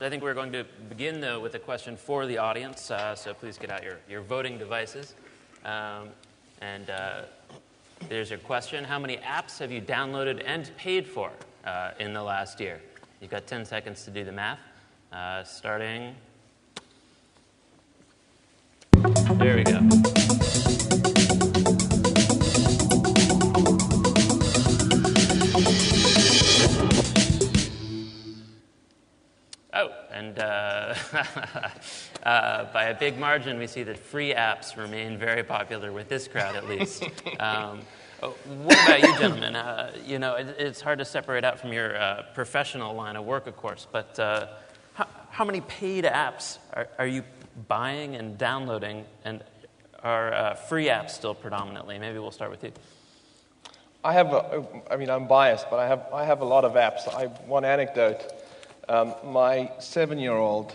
I think we're going to begin, though, with a question for the audience, so please get out your voting devices. There's your question. How many apps have you downloaded and paid for in the last year? You've got 10 seconds to do the math. Starting... There we go. Oh, and by a big margin, we see that free apps remain very popular with this crowd, at least. What about you, gentlemen? It's hard to separate out from your professional line of work, of course, but how many paid apps are you buying and downloading, and are free apps still predominantly? Maybe we'll start with you. I'm biased, but I have a lot of apps. One anecdote. My 7-year-old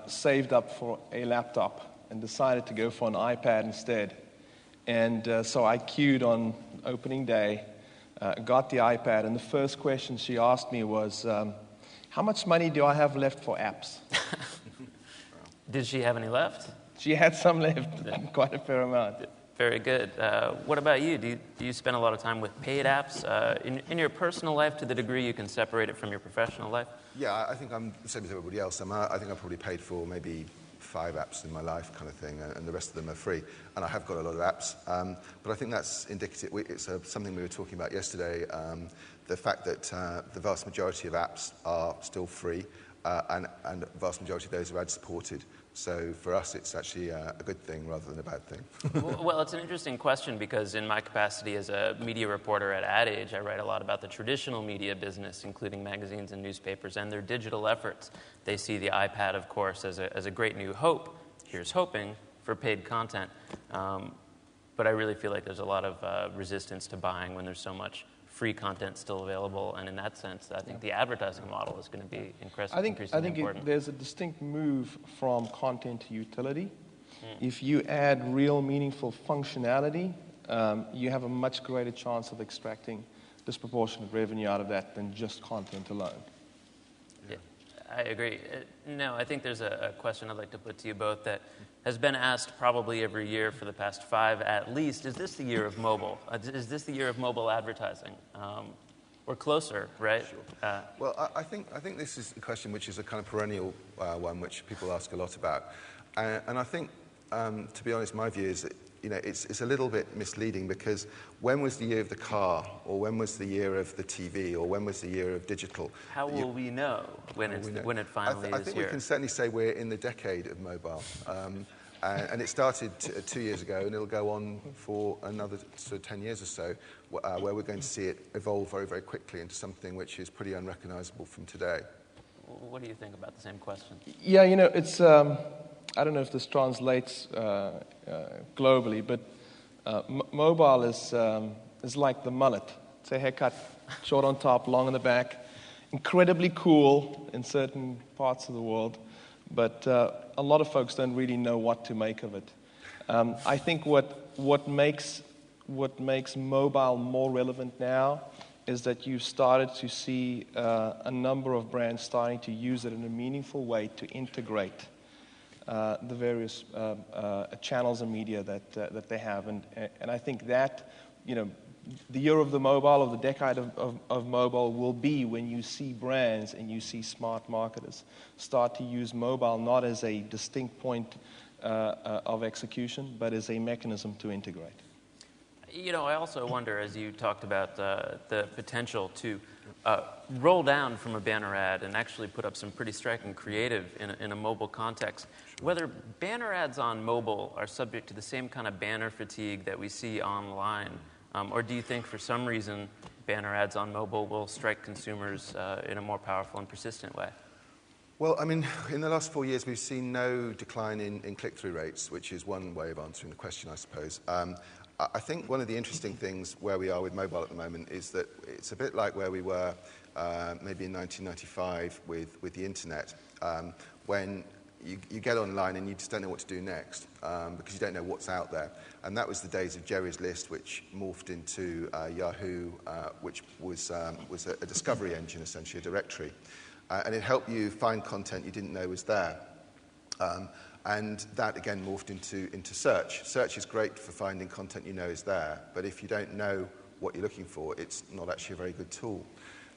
saved up for a laptop and decided to go for an iPad instead. And so I queued on opening day, got the iPad, and the first question she asked me was, how much money do I have left for apps? Did she have any left? She had some left, quite a fair amount. Very good. What about you? Do you spend a lot of time with paid apps in your personal life to the degree you can separate it from your professional life? Yeah, I think I'm the same as everybody else. I think I've probably paid for maybe 5 apps in my life kind of thing, and the rest of them are free. And I have got a lot of apps. But I think that's indicative. It's something we were talking about yesterday, the fact that the vast majority of apps are still free, and the vast majority of those are ad-supported. So for us, it's actually a good thing rather than a bad thing. Well, it's an interesting question because in my capacity as a media reporter at Ad Age, I write a lot about the traditional media business, including magazines and newspapers, and their digital efforts. They see the iPad, of course, as a great new hope. Here's hoping for paid content. But I really feel like there's a lot of resistance to buying when there's so much free content still available, and in that sense, I think the advertising model is going to be increasingly important. There's a distinct move from content to utility. If you add real meaningful functionality, you have a much greater chance of extracting disproportionate revenue out of that than just content alone. Yeah, I agree. No, I think there's a question I'd like to put to you both that has been asked probably every year for the past 5 at least. Is this the year of mobile? Is this the year of mobile advertising? We're closer, right? Sure. Well, I think this is a question which is a kind of perennial one which people ask a lot about. And I think, to be honest, my view is that it's a little bit misleading because when was the year of the car, or when was the year of the TV, or when was the year of digital? How will we know when it finally is here? I think we can certainly say we're in the decade of mobile. And it started 2 years ago, and it'll go on for another sort of 10 years or so, where we're going to see it evolve very, very quickly into something which is pretty unrecognizable from today. What do you think about the same question? Yeah, it's... I don't know if this translates globally, but mobile is like the mullet. It's a haircut, short on top, long on the back. Incredibly cool in certain parts of the world, but a lot of folks don't really know what to make of it. I think what makes mobile more relevant now is that you've started to see a number of brands starting to use it in a meaningful way to integrate the various channels of media that they have, and I think that the year of the mobile, or the decade of mobile, will be when you see brands and you see smart marketers start to use mobile not as a distinct point of execution, but as a mechanism to integrate. I also wonder, as you talked about the potential to roll down from a banner ad and actually put up some pretty striking creative in a mobile context, whether banner ads on mobile are subject to the same kind of banner fatigue that we see online, or do you think for some reason banner ads on mobile will strike consumers in a more powerful and persistent way? Well, I mean, in the last 4 years, we've seen no decline in click-through rates, which is one way of answering the question, I suppose. I think one of the interesting things where we are with mobile at the moment is that it's a bit like where we were maybe in 1995 with the internet, when you get online and you just don't know what to do next because you don't know what's out there. And that was the days of Jerry's List, which morphed into Yahoo, which was a discovery engine, essentially, a directory. And it helped you find content you didn't know was there. And that, again, morphed into search. Search is great for finding content you know is there, but if you don't know what you're looking for, it's not actually a very good tool.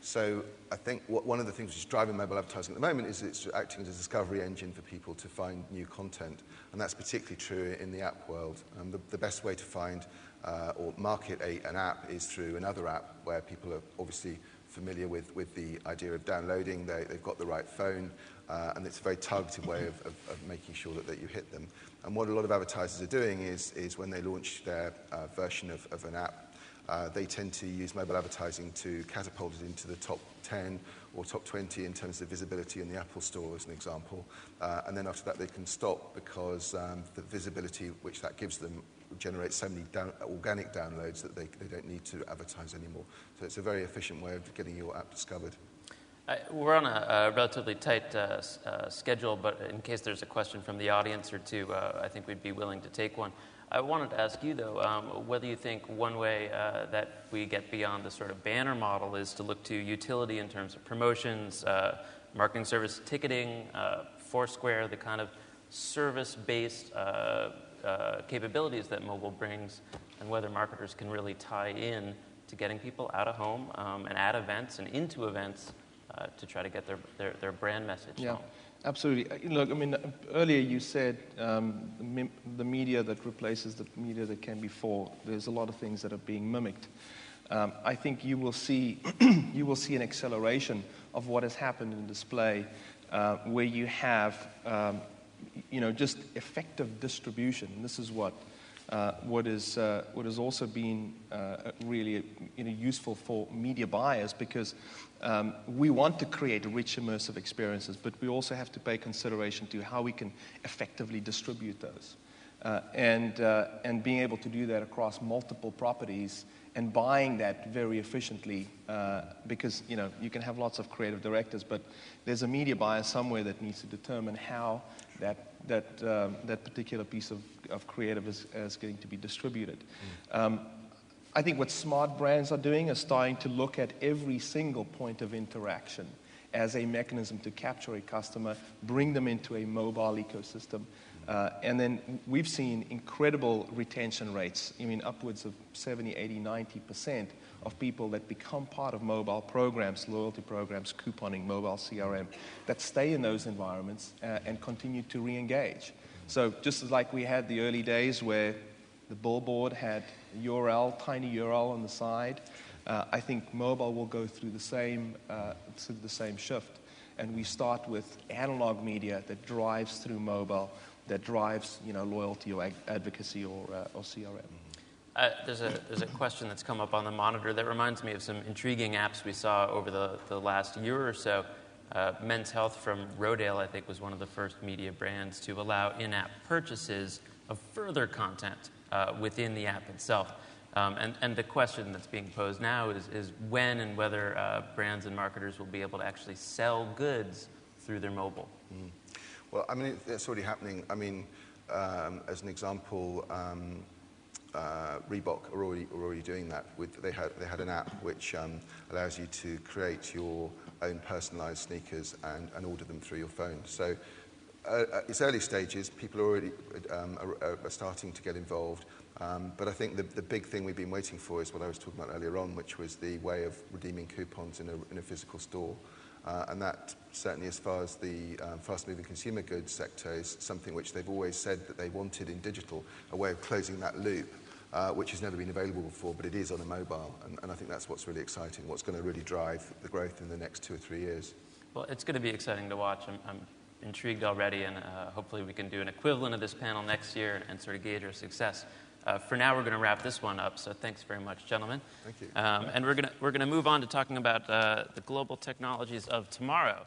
So I think one of the things which is driving mobile advertising at the moment is it's acting as a discovery engine for people to find new content. And that's particularly true in the app world. The best way to find or market an app is through another app where people are obviously familiar with the idea of downloading. They've got the right phone, and it's a very targeted way of making sure that you hit them. And what a lot of advertisers are doing is when they launch their version of an app, they tend to use mobile advertising to catapult it into the top 10 or top 20 in terms of visibility in the Apple Store, as an example. And then after that, they can stop because the visibility which that gives them generates so many organic downloads that they don't need to advertise anymore. So it's a very efficient way of getting your app discovered. We're on a relatively tight schedule, but in case there's a question from the audience or two, I think we'd be willing to take one. I wanted to ask you, though, whether you think one way that we get beyond the sort of banner model is to look to utility in terms of promotions, marketing service ticketing, Foursquare, the kind of service-based capabilities that mobile brings, and whether marketers can really tie in to getting people out of home and at events and into events to try to get their brand message home. Absolutely. Look, I mean, earlier you said the media that replaces the media that came before. There's a lot of things that are being mimicked. I think you will see an acceleration of what has happened in display, where you have just effective distribution. And this is what has also been really useful for media buyers, because we want to create rich, immersive experiences, but we also have to pay consideration to how we can effectively distribute those, and being able to do that across multiple properties and buying that very efficiently, because you can have lots of creative directors, but there's a media buyer somewhere that needs to determine how that particular piece of creative is going to be distributed. I think what smart brands are doing is starting to look at every single point of interaction as a mechanism to capture a customer, bring them into a mobile ecosystem. And then we've seen incredible retention rates. I mean, upwards of 70, 80, 90% of people that become part of mobile programs, loyalty programs, couponing, mobile CRM, that stay in those environments and continue to re-engage. So just as like we had the early days where the billboard had a URL, tiny URL on the side, I think mobile will go through the same shift. And we start with analog media that drives through mobile, that drives loyalty or advocacy or CRM. There's a question that's come up on the monitor that reminds me of some intriguing apps we saw over the last year or so. Men's Health from Rodale, I think, was one of the first media brands to allow in-app purchases of further content within the app itself. And the question that's being posed now is when and whether brands and marketers will be able to actually sell goods through their mobile. Well, I mean, it's already happening. I mean, as an example, Reebok are already doing that. They had an app which allows you to create your own personalized sneakers and order them through your phone. So it's early stages. People already are starting to get involved. But I think the big thing we've been waiting for is what I was talking about earlier on, which was the way of redeeming coupons in a physical store. And that certainly, as far as the fast-moving consumer goods sector, is something which they've always said that they wanted in digital, a way of closing that loop, which has never been available before, but it is on a mobile. And I think that's what's really exciting, what's going to really drive the growth in the next 2 or 3 years. Well, it's going to be exciting to watch. I'm intrigued already, and hopefully we can do an equivalent of this panel next year and sort of gauge our success. For now, we're going to wrap this one up, so thanks very much, gentlemen. Thank you. And we're going to move on to talking about the global technologies of tomorrow.